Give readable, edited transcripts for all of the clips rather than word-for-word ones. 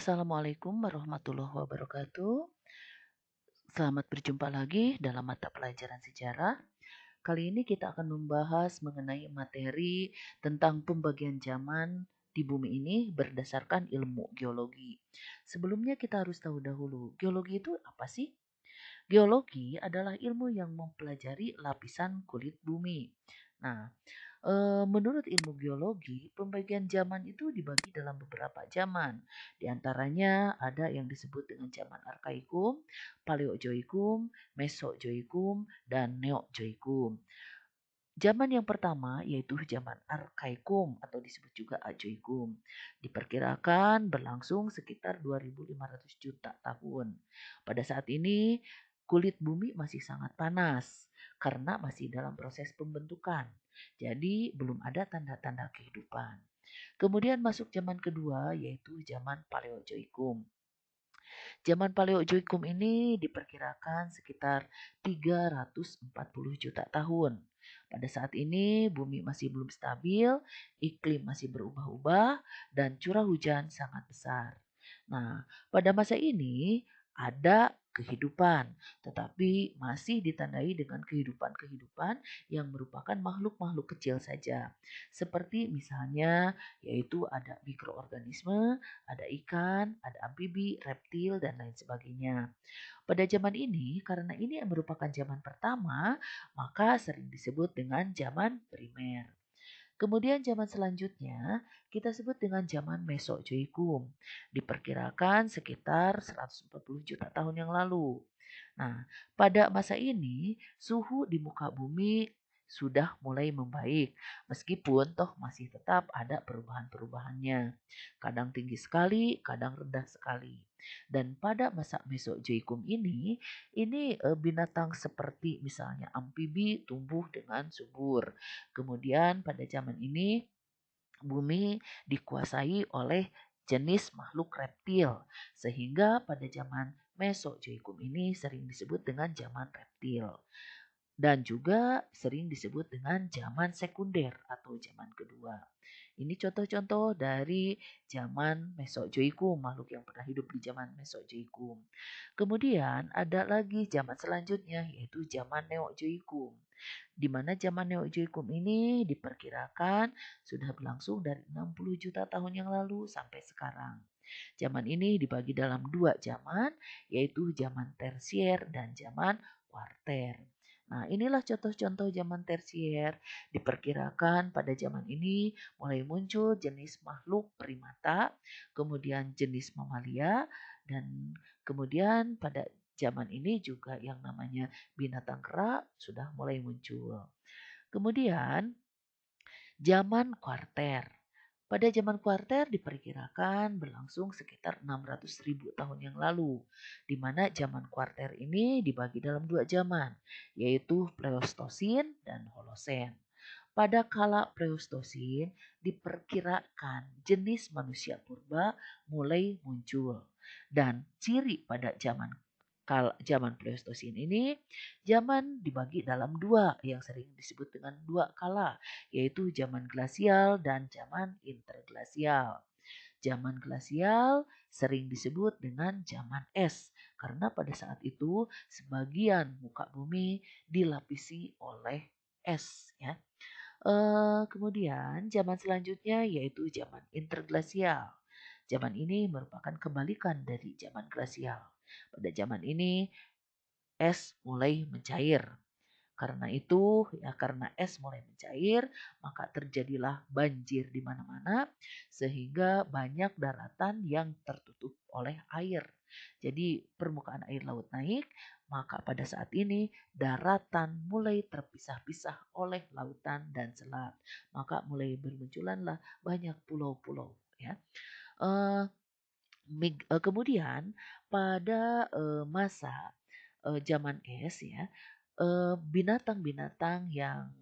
Assalamualaikum warahmatullahi wabarakatuh. Selamat berjumpa lagi dalam mata pelajaran sejarah. Kali ini kita akan membahas mengenai materi tentang pembagian zaman di bumi ini berdasarkan ilmu geologi. Sebelumnya kita harus tahu dahulu, geologi itu apa sih? Geologi adalah ilmu yang mempelajari lapisan kulit bumi. Nah, menurut ilmu geologi, pembagian zaman itu dibagi dalam beberapa zaman. Di antaranya ada yang disebut dengan zaman Arkaikum, Paleozoikum, Mesozoikum, dan Neozoikum. Zaman yang pertama yaitu zaman Arkaikum atau disebut juga Ajoikum. Diperkirakan berlangsung sekitar 2.500 juta tahun. Pada saat ini kulit bumi masih sangat panas karena masih dalam proses pembentukan. Jadi belum ada tanda-tanda kehidupan. Kemudian masuk zaman kedua yaitu zaman Paleozoikum. Zaman Paleozoikum ini diperkirakan sekitar 340 juta tahun. Pada saat ini bumi masih belum stabil, iklim masih berubah-ubah, dan curah hujan sangat besar. Nah, pada masa ini ada kehidupan, tetapi masih ditandai dengan kehidupan-kehidupan yang merupakan makhluk-makhluk kecil saja. Seperti misalnya yaitu ada mikroorganisme, ada ikan, ada amfibi, reptil, dan lain sebagainya. Pada zaman ini, karena ini merupakan zaman pertama, maka sering disebut dengan zaman primer. Kemudian zaman selanjutnya kita sebut dengan zaman Mesozoikum. Diperkirakan sekitar 140 juta tahun yang lalu. Nah, pada masa ini suhu di muka bumi sudah mulai membaik, meskipun toh masih tetap ada perubahan-perubahannya. Kadang tinggi sekali, kadang rendah sekali. Dan pada masa Mesozoikum ini binatang seperti misalnya amfibi tumbuh dengan subur. Kemudian pada zaman ini bumi dikuasai oleh jenis makhluk reptil, sehingga pada zaman Mesozoikum ini sering disebut dengan zaman reptil dan juga sering disebut dengan zaman sekunder atau zaman kedua. Ini contoh-contoh dari zaman Mesozoikum, makhluk yang pernah hidup di zaman Mesozoikum. Kemudian ada lagi zaman selanjutnya yaitu zaman Neozoikum, di mana zaman Neozoikum ini diperkirakan sudah berlangsung dari 60 juta tahun yang lalu sampai sekarang. Zaman ini dibagi dalam dua zaman, yaitu zaman tersier dan zaman kuarter. Nah, inilah contoh-contoh zaman tersier. Diperkirakan pada zaman ini mulai muncul jenis makhluk primata, kemudian jenis mamalia, dan kemudian pada zaman ini juga yang namanya binatang kera sudah mulai muncul. Kemudian zaman kuarter. Pada zaman kuarter diperkirakan berlangsung sekitar 600.000 tahun yang lalu, di mana zaman kuarter ini dibagi dalam dua zaman, yaitu Pleistosin dan Holosen. Pada kala Pleistosin diperkirakan jenis manusia purba mulai muncul, dan ciri pada zaman Pleistosin ini, zaman dibagi dalam dua yang sering disebut dengan dua kala, yaitu zaman glasial dan zaman interglasial. Zaman glasial sering disebut dengan zaman es karena pada saat itu sebagian muka bumi dilapisi oleh es ya. Kemudian zaman selanjutnya yaitu zaman interglasial. Zaman ini merupakan kebalikan dari zaman glasial. Pada zaman ini es mulai mencair. Karena itu, ya karena es mulai mencair, maka terjadilah banjir di mana-mana sehingga banyak daratan yang tertutup oleh air. Jadi permukaan air laut naik, maka pada saat ini daratan mulai terpisah-pisah oleh lautan dan selat. Maka mulai bermunculanlah banyak pulau-pulau ya. Eh, Kemudian pada masa zaman es ya, binatang-binatang yang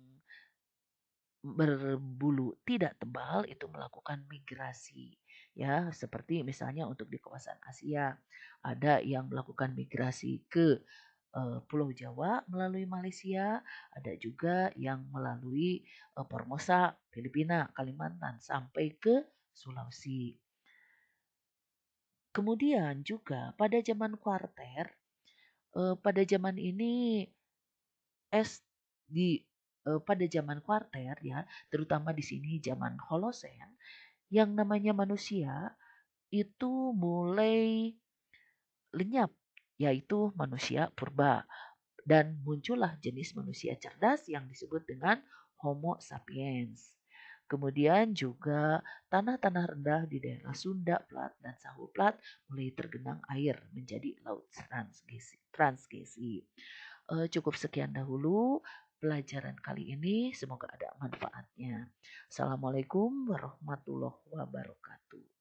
berbulu tidak tebal itu melakukan migrasi ya, seperti misalnya untuk di kawasan Asia ada yang melakukan migrasi ke Pulau Jawa melalui Malaysia, ada juga yang melalui Formosa, Filipina, Kalimantan sampai ke Sulawesi. Kemudian juga pada zaman kuarter, pada zaman ini pada zaman kuarter ya, terutama di sini zaman Holosen, yang namanya manusia itu mulai lenyap, yaitu manusia purba. Dan muncullah jenis manusia cerdas yang disebut dengan Homo sapiens. Kemudian juga tanah-tanah rendah di daerah Sunda Plat dan Sahu Plat mulai tergenang air menjadi laut transgesi. Cukup sekian dahulu pelajaran kali ini. Semoga ada manfaatnya. Assalamualaikum warahmatullahi wabarakatuh.